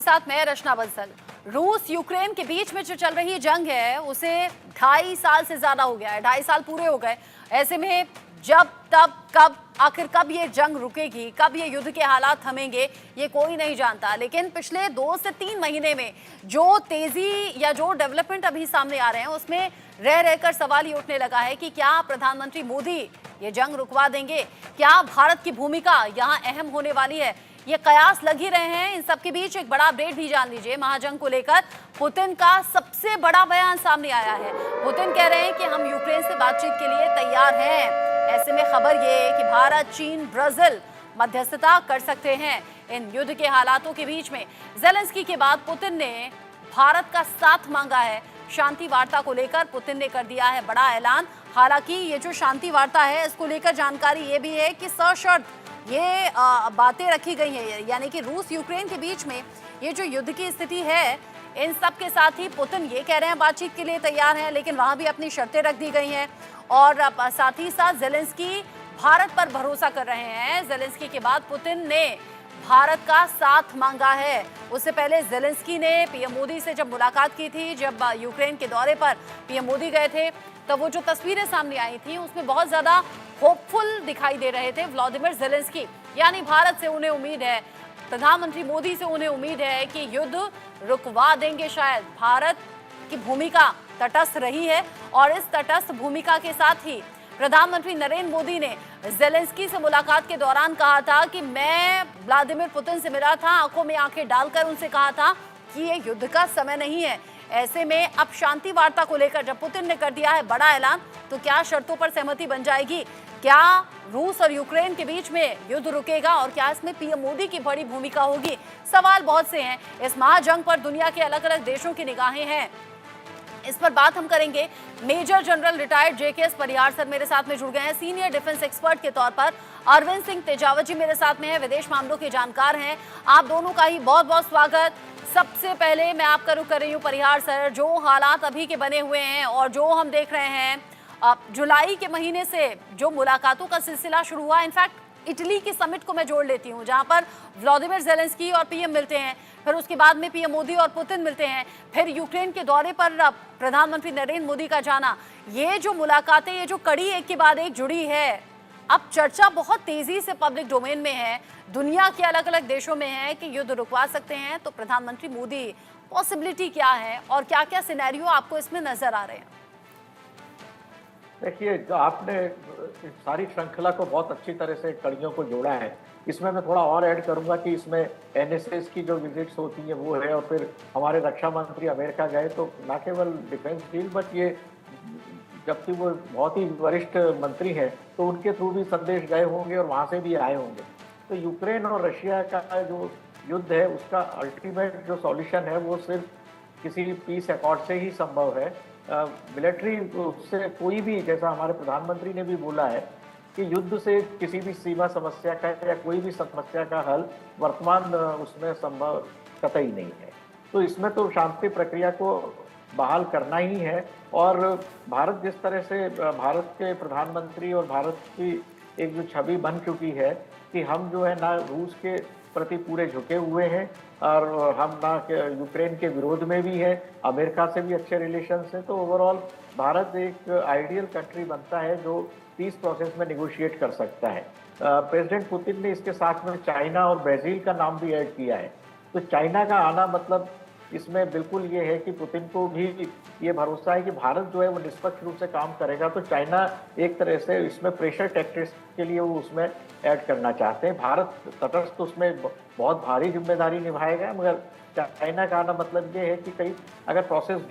साथ मैं रचना बंसल। रूस यूक्रेन के बीच में जो चल रही जंग है उसे 2.5 साल से ज्यादा हो गया है, 2.5 साल पूरे हो गए। ऐसे में जब तब कब आखिर कब ये जंग रुकेगी, कब ये युद्ध के हालात थमेंगे, ये कोई नहीं जानता। लेकिन पिछले 2 से 3 महीने में जो तेजी या जो डेवलपमेंट अभी सामने आ रहे हैं उसमें रह रहकर सवाल ये उठने लगा है कि क्या प्रधानमंत्री मोदी ये जंग रुकवा देंगे, क्या भारत की भूमिका यहाँ अहम होने वाली है। ये कयास लग ही रहे हैं। इन सबके बीच एक बड़ा अपडेट भी जान लीजिए। महाजंग को लेकर पुतिन का सबसे बड़ा बयान सामने आया है। पुतिन कह रहे हैं कि हम यूक्रेन से बातचीत के लिए तैयार हैं। ऐसे में खबर ये है कि भारत, चीन, ब्राजील मध्यस्थता कर सकते हैं इन युद्ध के हालातों के बीच में। जेलेंस्की के बाद पुतिन ने भारत का साथ मांगा है। शांति वार्ता को लेकर पुतिन ने कर दिया है बड़ा ऐलान। हालांकि ये जो शांति वार्ता है इसको लेकर जानकारी ये भी है कि सशर्त ये बातें रखी गई हैं, यानी कि रूस यूक्रेन के बीच में ये जो युद्ध की स्थिति है इन सब के साथ ही पुतिन ये कह रहे हैं बातचीत के लिए तैयार हैं, लेकिन वहां भी अपनी शर्तें रख दी गई हैं। और साथ ही साथ जेलेंस्की भारत पर भरोसा कर रहे हैं। जेलेंस्की के बाद पुतिन ने भारत का साथ मांगा है। उससे पहले जेलेंस्की ने पीएम मोदी से जब मुलाकात की थी, जब यूक्रेन के दौरे पर पीएम मोदी गए थे, तो वो जो तस्वीरें सामने आई थी उसमें बहुत ज्यादा होपफुल दिखाई दे रहे थे व्लादिमीर जेलेंस्की। यानी भारत से उन्हें उम्मीद है, प्रधानमंत्री मोदी से उन्हें उम्मीद है कि युद्ध रुकवा देंगे। शायद भारत की भूमिका तटस्थ रही है और इस तटस्थ भूमिका के साथ ही प्रधानमंत्री नरेंद्र मोदी ने जेलेंस्की से मुलाकात के दौरान कहा था कि मैं व्लादिमीर पुतिन से मिला था, आंखों में आंखें डालकर उनसे कहा था कि ये युद्ध का समय नहीं है। ऐसे में अब शांति वार्ता को लेकर जब पुतिन ने कर दिया है बड़ा ऐलान, तो क्या शर्तों पर सहमति बन जाएगी? क्या रूस और यूक्रेन के बीच में युद्ध रुकेगा और क्या इसमें पीएम मोदी की बड़ी भूमिका होगी? सवाल बहुत से हैं। इस महाजंग पर दुनिया के अलग अलग देशों की निगाहें हैं। इस पर बात हम करेंगे। मेजर जनरल रिटायर्ड जेकेएस परिहार सर मेरे साथ में जुड़ गए हैं, सीनियर डिफेंस एक्सपर्ट के तौर पर। अरविंद सिंह तेजावत जी मेरे साथ में है, विदेश मामलों के जानकार हैं। आप दोनों का ही बहुत बहुत स्वागत। सबसे पहले मैं आपका रुख कर रही हूँ परिहार सर, जो हालात अभी के बने हुए हैं और जो हम देख रहे हैं, जुलाई के महीने से जो मुलाकातों का सिलसिला शुरू हुआ, इनफैक्ट इटली की समिट को मैं जोड़ लेती हूँ जहां पर व्लादिमीर जेलेंस्की और पीएम मिलते हैं, फिर उसके बाद में पीएम मोदी और पुतिन मिलते हैं, फिर यूक्रेन के दौरे पर प्रधानमंत्री नरेंद्र मोदी का जाना। ये जो मुलाकातें, ये जो कड़ी एक के बाद एक जुड़ी है, अब चर्चा बहुत तेजी से पब्लिक डोमेन में है, दुनिया के अलग अलग देशों में है कि युद्ध रुकवा सकते हैं। तो प्रधानमंत्री मोदी पॉसिबिलिटी क्या है और क्या क्या सिनेरियो आपको इसमें नजर आ रहे हैं? देखिए, जो आपने सारी श्रृंखला को बहुत अच्छी तरह से कड़ियों को जोड़ा है। इसमें मैं थोड़ा और ऐड करूंगा कि इसमें एनएसएस की जो विजिट्स होती हैं वो है, और फिर हमारे रक्षा मंत्री अमेरिका गए, तो न केवल डिफेंस डील बट ये जबकि वो बहुत ही वरिष्ठ मंत्री हैं तो उनके थ्रू भी संदेश गए होंगे और वहाँ से भी आए होंगे। तो यूक्रेन और रशिया का जो युद्ध है उसका अल्टीमेट जो सॉल्यूशन है वो सिर्फ किसी पीस अकॉर्ड से ही संभव है। मिलिट्री से कोई भी, जैसा हमारे प्रधानमंत्री ने भी बोला है कि युद्ध से किसी भी सीमा समस्या का या कोई भी समस्या का हल वर्तमान उसमें संभव कतई नहीं है। तो इसमें तो शांति प्रक्रिया को बहाल करना ही है। और भारत जिस तरह से भारत के प्रधानमंत्री और भारत की एक जो छवि बन चुकी है कि हम जो है ना रूस के प्रति पूरे झुके हुए हैं और हम ना यूक्रेन के विरोध में भी है, अमेरिका से भी अच्छे रिलेशंस हैं, तो ओवरऑल भारत एक आइडियल कंट्री बनता है जो पीस प्रोसेस में निगोशिएट कर सकता है। प्रेसिडेंट पुतिन ने इसके साथ में चाइना और ब्राज़ील का नाम भी ऐड किया है। तो चाइना का आना मतलब इसमें बिल्कुल ये है कि पुतिन को भी ये भरोसा है कि भारत जो है वो निष्पक्ष रूप से काम करेगा। तो चाइना एक तरह से इसमें प्रेशर टैक्टिक्स के लिए वो उसमें ऐड करना चाहते हैं। भारत तटस्थ तो उसमें बहुत भारी जिम्मेदारी निभाएगा, मगर चाइना का आना मतलब ये है कि कहीं अगर प्रोसेस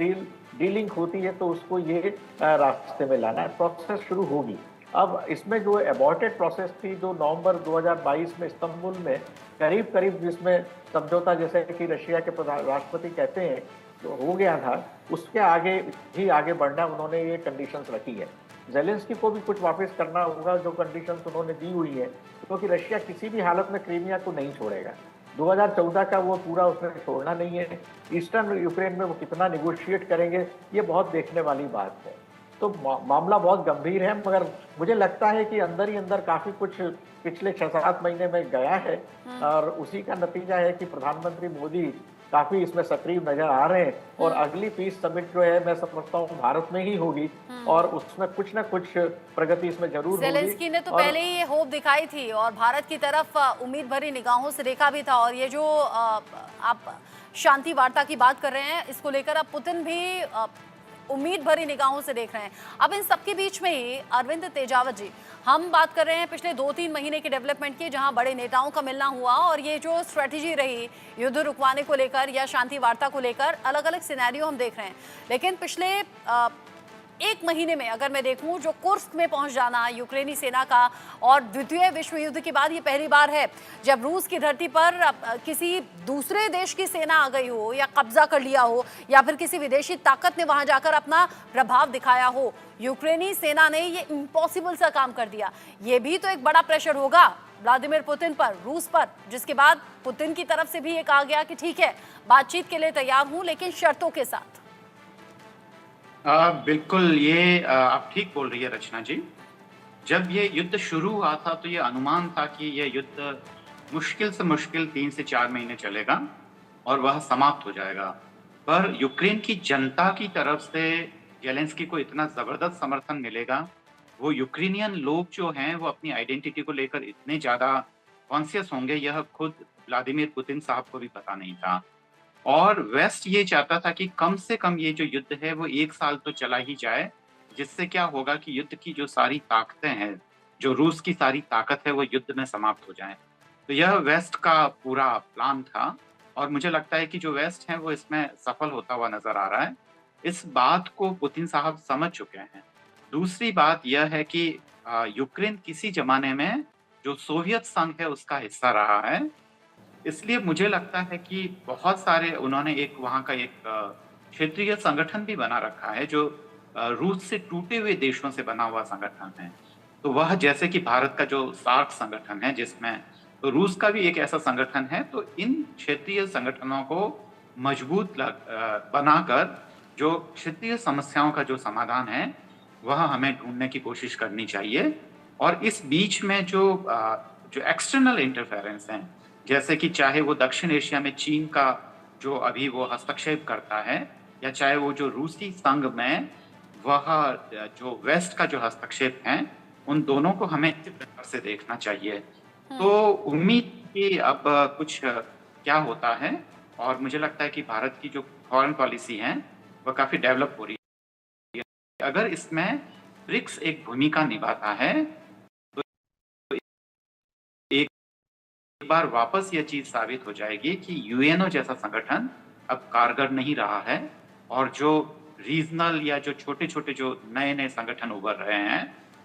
डीलिंग होती है तो उसको ये रास्ते में लाना है। प्रोसेस शुरू होगी। अब इसमें जो एबॉर्टेड प्रोसेस थी जो नवंबर 2022 में इस्तांबुल में करीब करीब जिसमें समझौता जैसे कि रशिया के राष्ट्रपति कहते हैं तो हो गया था, उसके आगे ही आगे बढ़ना उन्होंने ये कंडीशंस रखी है। जेलेंस्की को भी कुछ वापस करना होगा जो कंडीशंस उन्होंने दी हुई है, क्योंकि रशिया किसी भी हालत में क्रीमिया को नहीं छोड़ेगा। 2014 का वो पूरा उसने छोड़ना नहीं है। ईस्टर्न यूक्रेन में वो कितना निगोशिएट करेंगे ये बहुत देखने वाली बात है। तो मामला बहुत गंभीर है, मगर मुझे लगता है कि अंदर ही अंदर काफी कुछ पिछले 6-7 महीने में गया है और उसी का नतीजा है कि प्रधानमंत्री मोदी काफी इसमें सक्रिय नजर आ रहे हैं। और अगली पीस समिट जो है मैं समझता हूँ भारत में ही होगी और उसमें कुछ ना कुछ प्रगति इसमें जरूर होगी। जेलेंस्की ने तो और पहले ही ये होप दिखाई थी और भारत की तरफ उम्मीद भरी निगाहों से देखा भी था। और ये जो आप शांति वार्ता की बात कर रहे हैं, इसको लेकर अब पुतिन भी उम्मीद भरी निगाहों से देख रहे हैं। अब इन सबके बीच में ही अरविंद तेजावत जी, हम बात कर रहे हैं पिछले 2-3 महीने के डेवलपमेंट की, जहां बड़े नेताओं का मिलना हुआ और ये जो स्ट्रेटेजी रही युद्ध रुकवाने को लेकर या शांति वार्ता को लेकर, अलग अलग सिनेरियो हम देख रहे हैं। लेकिन पिछले एक महीने में अगर मैं देखूं, जो कुर्स्क में पहुंच जाना यूक्रेनी सेना का, और द्वितीय विश्व युद्ध के बाद ये पहली बार है जब रूस की धरती पर किसी दूसरे देश की सेना आ गई हो या कब्जा कर लिया हो या फिर किसी विदेशी ताकत ने वहां जाकर अपना प्रभाव दिखाया हो। यूक्रेनी सेना ने ये इम्पॉसिबल सा काम कर दिया। ये भी तो एक बड़ा प्रेशर होगा व्लादिमीर पुतिन पर, रूस पर, जिसके बाद पुतिन की तरफ से भी ये कहा गया कि ठीक है, बातचीत के लिए तैयार हूं लेकिन शर्तों के साथ। बिल्कुल, ये आप ठीक बोल रही है रचना जी। जब ये युद्ध शुरू हुआ था तो ये अनुमान था कि ये युद्ध मुश्किल से मुश्किल 3 से 4 महीने चलेगा और वह समाप्त हो जाएगा। पर यूक्रेन की जनता की तरफ से ज़ेलेंस्की को इतना ज़बरदस्त समर्थन मिलेगा, वो यूक्रेनियन लोग जो हैं वो अपनी आइडेंटिटी को लेकर इतने ज़्यादा कॉन्शियस होंगे, यह खुद व्लादिमीर पुतिन साहब को भी पता नहीं था। और वेस्ट ये चाहता था कि कम से कम ये जो युद्ध है वो 1 साल तो चला ही जाए, जिससे क्या होगा कि युद्ध की जो सारी ताकतें हैं, जो रूस की सारी ताकत है, वो युद्ध में समाप्त हो जाए। तो यह वेस्ट का पूरा प्लान था और मुझे लगता है कि जो वेस्ट है वो इसमें सफल होता हुआ नजर आ रहा है। इस बात को पुतिन साहब समझ चुके हैं। दूसरी बात यह है कि यूक्रेन किसी जमाने में जो सोवियत संघ है उसका हिस्सा रहा है, इसलिए मुझे लगता है कि बहुत सारे उन्होंने एक वहाँ का एक क्षेत्रीय संगठन भी बना रखा है जो रूस से टूटे हुए देशों से बना हुआ संगठन है। तो वह जैसे कि भारत का जो सार्क संगठन है जिसमें, तो रूस का भी एक ऐसा संगठन है। तो इन क्षेत्रीय संगठनों को मजबूत बनाकर जो क्षेत्रीय समस्याओं का जो समाधान है वह हमें ढूंढने की कोशिश करनी चाहिए। और इस बीच में जो एक्सटर्नल इंटरफेरेंस हैं, जैसे कि चाहे वो दक्षिण एशिया में चीन का जो अभी वो हस्तक्षेप करता है, या चाहे वो जो रूसी संघ में वह जो वेस्ट का जो हस्तक्षेप है, उन दोनों को हमें इस प्रकार से देखना चाहिए। तो उम्मीद कि अब कुछ क्या होता है, और मुझे लगता है कि भारत की जो फॉरेन पॉलिसी है वह काफी डेवलप हो रही है। अगर इसमें ब्रिक्स एक भूमिका निभाता है तो एक बार वापस यह चीज साबित हो जाएगी कि यूएनओ जैसा संगठन अब कारगर नहीं रहा है और जो रीजनल या जो छोटे छोटे जो नए नए संगठन उभर रहे हैं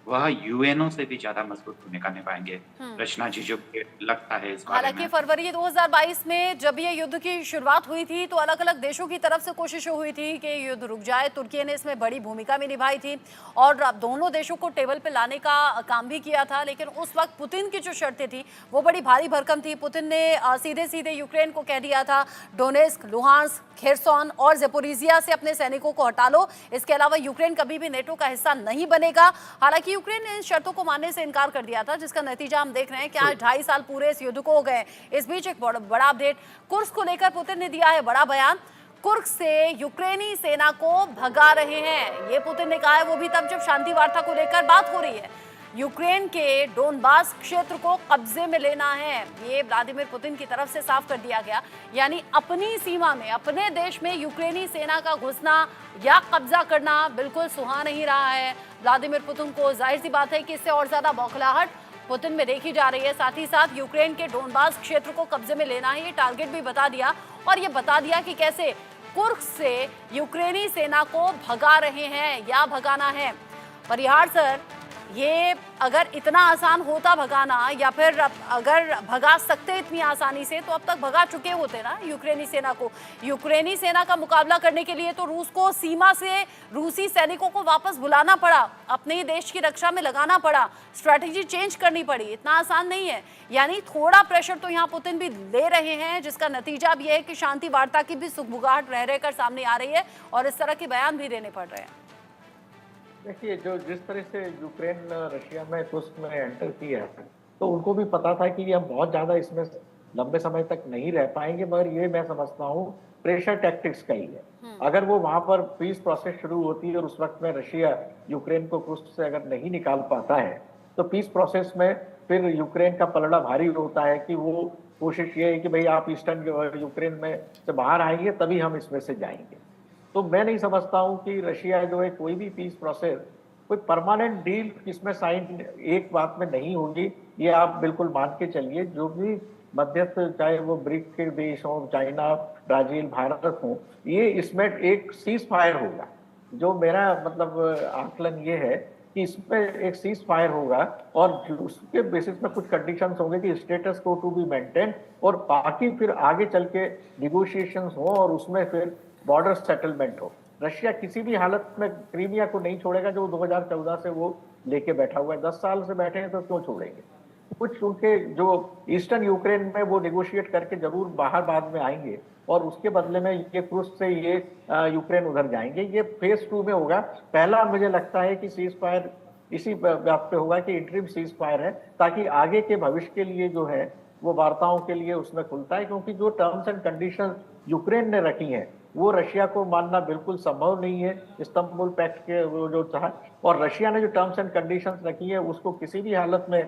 वह यूएनओ से भी ज्यादा मजबूत भूमिका निभाएंगे। रचना जी, जो लगता है इस बारे हालांकि में। फरवरी 2022 में जब ये युद्ध की शुरुआत हुई थी तो अलग अलग देशों की तरफ से कोशिशें हुई थी कि युद्ध रुक जाए। तुर्की ने इसमें बड़ी भूमिका भी निभाई थी और दोनों देशों को टेबल पे लाने का काम भी किया था। लेकिन उस वक्त पुतिन की जो शर्तें थी वो बड़ी भारी भरकम थी। पुतिन ने सीधे सीधे यूक्रेन को कह दिया था, डोनेस्क, लुहांस्क, खेरसोन और ज़ेपोरिजिया से अपने सैनिकों को हटा लो, इसके अलावा यूक्रेन कभी भी नेटो का हिस्सा नहीं बनेगा। हालांकि यूक्रेन ने इन शर्तों को मानने से इनकार कर दिया था, जिसका नतीजा हम देख रहे हैं कि आज 2.5 साल पूरे इस युद्ध को हो गए। इस बीच एक बड़ा अपडेट कुर्स्क को लेकर पुतिन ने दिया है बड़ा बयान। कुर्स्क से यूक्रेनी सेना को भगा रहे हैं, ये पुतिन ने कहा है, वो भी तब जब शांति वार्ता को लेकर बात हो रही है। यूक्रेन के डोनबास क्षेत्र को कब्जे में लेना है, ये व्लादिमीर पुतिन की तरफ से साफ कर दिया गया। यानी अपनी सीमा में, अपने देश में यूक्रेनी सेना का घुसना या कब्जा करना बिल्कुल सुहा नहीं रहा है व्लादिमीर पुतिन को। जाहिर सी बात है कि इससे और ज्यादा बौखलाहट पुतिन में देखी जा रही है। साथ ही साथ यूक्रेन के डोनबास क्षेत्र को कब्जे में लेना है, ये टारगेट भी बता दिया। और ये बता दिया कि कैसे कुर्स्क से यूक्रेनी सेना को भगा रहे हैं या भगाना है। परिहार सर, ये अगर इतना आसान होता भगाना, या फिर अगर भगा सकते इतनी आसानी से, तो अब तक भगा चुके होते ना यूक्रेनी सेना को। यूक्रेनी सेना का मुकाबला करने के लिए तो रूस को सीमा से रूसी सैनिकों को वापस बुलाना पड़ा, अपने ही देश की रक्षा में लगाना पड़ा, स्ट्रैटेजी चेंज करनी पड़ी। इतना आसान नहीं है। यानी थोड़ा प्रेशर तो यहाँ पुतिन भी ले रहे हैं, जिसका नतीजा अब यह है कि शांति वार्ता की भी सुगबुगाहट रह रहकर सामने आ रही है और इस तरह के बयान भी देने पड़ रहे हैं। देखिए, जो जिस तरह से यूक्रेन रशिया में कुर्स्क में एंटर किया है, तो उनको भी पता था कि ये बहुत ज्यादा इसमें लंबे समय तक नहीं रह पाएंगे, मगर ये मैं समझता हूँ प्रेशर टैक्टिक्स का ही है। अगर वो वहां पर पीस प्रोसेस शुरू होती है और उस वक्त में रशिया यूक्रेन को पृष्ठ से अगर नहीं निकाल पाता है, तो पीस प्रोसेस में फिर यूक्रेन का पलड़ा भारी होता है कि वो कोशिश ये है कि भाई आप ईस्टर्न यूक्रेन में से बाहर आएंगे तभी हम इसमें से जाएंगे। तो मैं नहीं समझता हूँ कि रशिया जो है कोई भी पीस प्रोसेस, कोई परमानेंट डील इसमें साइन एक बात में नहीं होगी, ये आप बिल्कुल मान के चलिए। जो भी मध्यस्थ, चाहे वो ब्रिक के देश हो, चाइना, ब्राजील, भारत हो, ये इसमें एक सीज फायर होगा। जो मेरा मतलब आकलन ये है कि इसमें एक सीज फायर होगा और उसके बेसिस में कुछ कंडीशंस होंगे कि स्टेटस को टू बी मेंटेन, और बाकी फिर आगे चल के निगोशिएशंस हो और उसमें फिर बॉर्डर सेटलमेंट हो। रशिया किसी भी हालत में क्रीमिया को नहीं छोड़ेगा, जो 2014 से वो लेके बैठा हुआ है। 10 साल से बैठे हैं तो क्यों छोड़ेंगे? कुछ उनके जो ईस्टर्न यूक्रेन में वो निगोशिएट करके जरूर बाहर बाद में आएंगे और उसके बदले में ये क्रूस से ये यूक्रेन उधर जाएंगे। ये फेज 2 में होगा। पहला मुझे लगता है कि सीज फायर इसी बात पे होगा कि इंटरिम सीज फायर है, ताकि आगे के भविष्य के लिए जो है वो वार्ताओं के लिए उसमें खुलता है। क्योंकि जो टर्म्स एंड कंडीशन यूक्रेन ने रखी हैं वो रशिया को मानना बिल्कुल संभव नहीं है, इस्तांबुल पैक्ट के वो जो चाह, और रशिया ने जो टर्म्स एंड कंडीशंस रखी है उसको किसी भी हालत में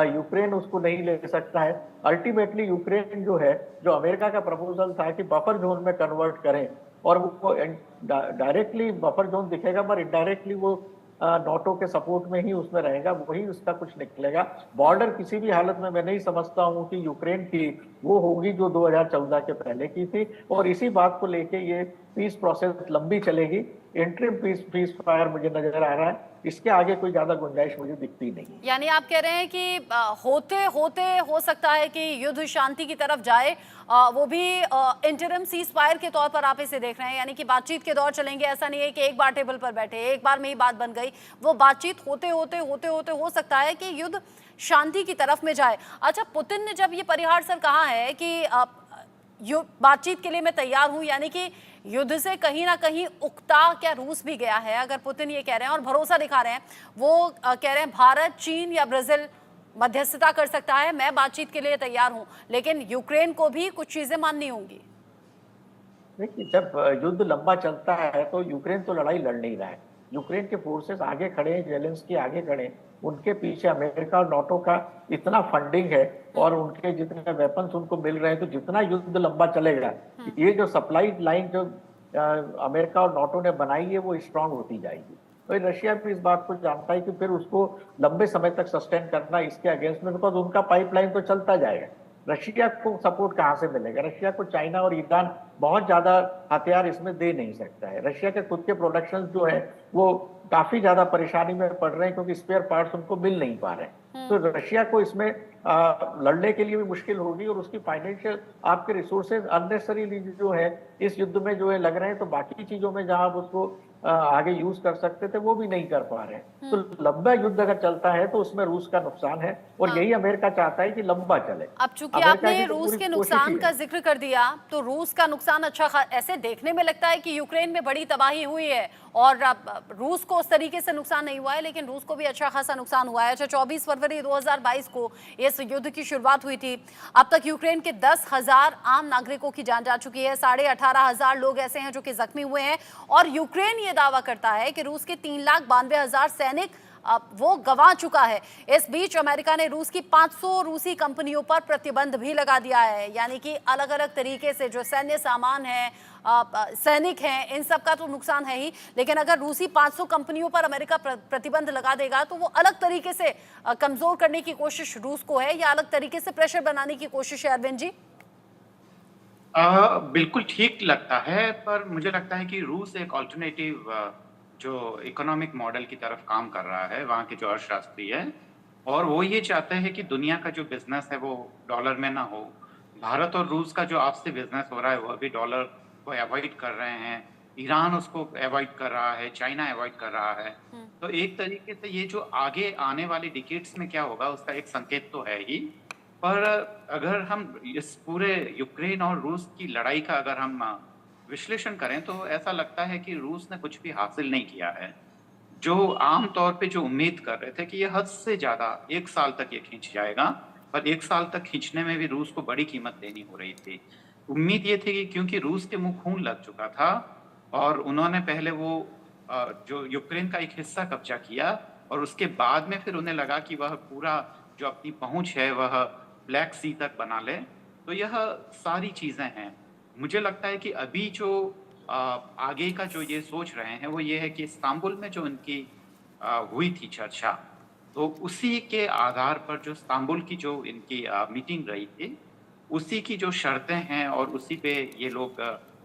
यूक्रेन उसको नहीं ले सकता है। अल्टीमेटली यूक्रेन जो है, जो अमेरिका का प्रपोजल था कि बफर जोन में कन्वर्ट करें, और वो डायरेक्टली बफर जोन दिखेगा पर इनडायरेक्टली वो नाटो के सपोर्ट में ही उसमें रहेगा, वही उसका कुछ निकलेगा। बॉर्डर किसी भी हालत में मैं नहीं समझता हूँ कि यूक्रेन की वो होगी जो 2014 के पहले की थी, और इसी बात को लेके ये पीस प्रोसेस लंबी चलेगी। इंटरिम पीस फायर मुझे नजर आ रहा है, इसके आगे कोई ज्यादा गुंजाइश मुझे दिखती नहीं। यानी आप कह रहे हैं कि होते होते हो सकता है कि युद्ध शांति की तरफ जाए, वो भी इंटरिम सीज फायर के तौर पर आप इसे देख रहे हैं, यानी कि बातचीत के दौर चलेंगे। ऐसा नहीं है कि एक बार टेबल पर बैठे एक बार में ही बात बन गई, वो बातचीत होते होते हो सकता है कि युद्ध शांति की तरफ में जाए। अच्छा, पुतिन ने जब ये परिहार सर कहा है कि बातचीत के लिए मैं तैयार हूं, यानी कि युद्ध से कहीं ना कहीं उकता क्या रूस भी गया है? अगर पुतिन ये कह रहे हैं और भरोसा दिखा रहे हैं, वो कह रहे हैं भारत, चीन या ब्राजील मध्यस्थता कर सकता है, मैं बातचीत के लिए तैयार हूं, लेकिन यूक्रेन को भी कुछ चीजें माननी होंगी। देखिए, जब युद्ध लंबा चलता है तो यूक्रेन तो लड़ाई लड़ नहीं रहा है। यूक्रेन के फोर्सेस आगे खड़े हैं, जेलेंस्की आगे खड़े हैं, उनके पीछे अमेरिका और नाटो का इतना फंडिंग है और उनके जितने वेपन्स उनको मिल रहे हैं, तो जितना युद्ध लंबा चलेगा, ये जो सप्लाई लाइन जो अमेरिका और नाटो ने बनाई है वो स्ट्रांग होती जाएगी। तो रशिया भी इस बात को जानता है कि फिर उसको लंबे समय तक सस्टेन करना इसके अगेंस्ट में, बिकॉज उनका पाइपलाइन तो चलता जाएगा। रशिया को सपोर्ट कहाँ से मिलेगा? रशिया को चाइना और ईरान बहुत ज्यादा हथियार इसमें दे नहीं सकता है। रशिया के खुद के प्रोडक्शन जो है वो काफी ज्यादा परेशानी में पड़ रहे हैं, क्योंकि स्पेयर पार्ट्स उनको मिल नहीं पा रहे हैं। तो रशिया को इसमें लड़ने के लिए भी मुश्किल होगी, और उसकी फाइनेंशियल आपके रिसोर्सेज अननेसेसरीली जो है इस युद्ध में जो है लग रहे हैं, तो बाकी चीजों में जहां आप उसको आगे यूज कर सकते थे वो भी नहीं कर पा रहे हैं। तो लंबा युद्ध अगर चलता है तो उसमें रूस का नुकसान है, और यही अमेरिका चाहता है कि लंबा चले। अब चूंकि आपने रूस के नुकसान का जिक्र कर दिया, तो रूस का नुकसान ऐसे देखने में लगता है कि यूक्रेन में बड़ी तबाही हुई है और रूस को उस तरीके से नुकसान नहीं हुआ है, लेकिन रूस को भी अच्छा खासा नुकसान हुआ है। अच्छा, 24 फरवरी 2022 को इस युद्ध की शुरुआत हुई थी। अब तक यूक्रेन के 10,000 आम नागरिकों की जान जा चुकी है, 18,500 लोग ऐसे हैं जो कि जख्मी हुए हैं, और यूक्रेन ये दावा करता है कि रूस के 3,92,000 सैनिक वो गंवा चुका है। इस बीच अमेरिका ने रूस की 500 रूसी कंपनियों पर प्रतिबंध भी लगा दिया है, यानी कि अलग अलग तरीके से जो सैन्य सामान है, सैनिक हैं, इन सब का तो नुकसान है ही, लेकिन अगर रूसी 500 कंपनियों पर अमेरिका प्रतिबंध लगा देगा तो वो अलग तरीके से कमजोर करने की कोशिश रूस को है, या अलग तरीके से प्रेशर बनाने की कोशिश है? अरविंद जी, बिल्कुल ठीक लगता है, पर मुझे लगता है कि रूस एक ऑल्टरनेटिव जो इकोनॉमिक मॉडल की तरफ काम कर रहा है, वहाँ के जो अर्थशास्त्री है, और वो ये चाहते हैं कि दुनिया का जो बिजनेस है वो डॉलर में ना हो। भारत और रूस का जो आपसी बिजनेस हो रहा है वो अभी डॉलर को अवॉइड कर रहे हैं, ईरान उसको अवॉइड कर रहा है, चाइना अवॉइड कर रहा है। तो एक तरीके से ये जो आगे आने वाले डिकेड्स में क्या होगा उसका एक संकेत तो है ही, पर अगर हम इस पूरे यूक्रेन और रूस की लड़ाई का अगर हम विश्लेषण करें तो ऐसा लगता है कि रूस ने कुछ भी हासिल नहीं किया है। जो आम तौर पे जो उम्मीद कर रहे थे कि ये हद से ज्यादा 1 साल तक ये खींच जाएगा, पर 1 साल तक खींचने में भी रूस को बड़ी कीमत देनी हो रही थी। उम्मीद ये थी कि क्योंकि रूस के मुँह खून लग चुका था और उन्होंने पहले वो जो यूक्रेन का एक हिस्सा कब्जा किया और उसके बाद में फिर उन्हें लगा कि वह पूरा जो अपनी पहुँच है वह ब्लैक सी तक बना ले। तो यह सारी चीज़ें हैं। मुझे लगता है कि अभी जो आगे का जो ये सोच रहे हैं वो ये है कि इस्तांबुल में जो उनकी हुई थी चर्चा, तो उसी के आधार पर जो इस्तांबुल की जो इनकी मीटिंग रही थी, उसी की जो शर्तें हैं और उसी पे ये लोग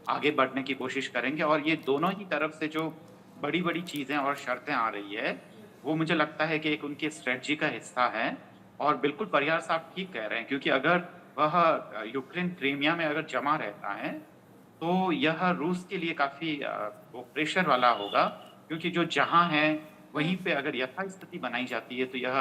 आगे बढ़ने की कोशिश करेंगे और ये दोनों ही तरफ से जो बड़ी-बड़ी चीज़ें और शर्तें आ रही है, वो मुझे लगता है कि एक उनकी स्ट्रैटेजी का हिस्सा है और बिल्कुल परिहार साहब ठीक कह रहे हैं क्योंकि अगर वह यूक्रेन क्रीमिया में अगर जमा रहता है, तो यह रूस के लिए काफ़ी वो प्रेशर वाला होगा क्योंकि जो जहाँ है, वहीं पे अगर यथास्थिति बनाई जाती है, तो यह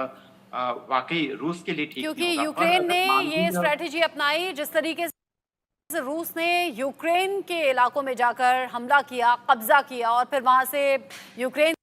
वाक़ई रूस के लिए ठीक क्योंकि नहीं होगा। और यूक्रेन अगर ने मान ये लीजिए स्ट्रैटेजी अपनाई जिस तरीके से रूस ने यूक्रेन के इलाकों में जाकर हमला किया, कब्जा किया और फिर वहां से यूक्रेन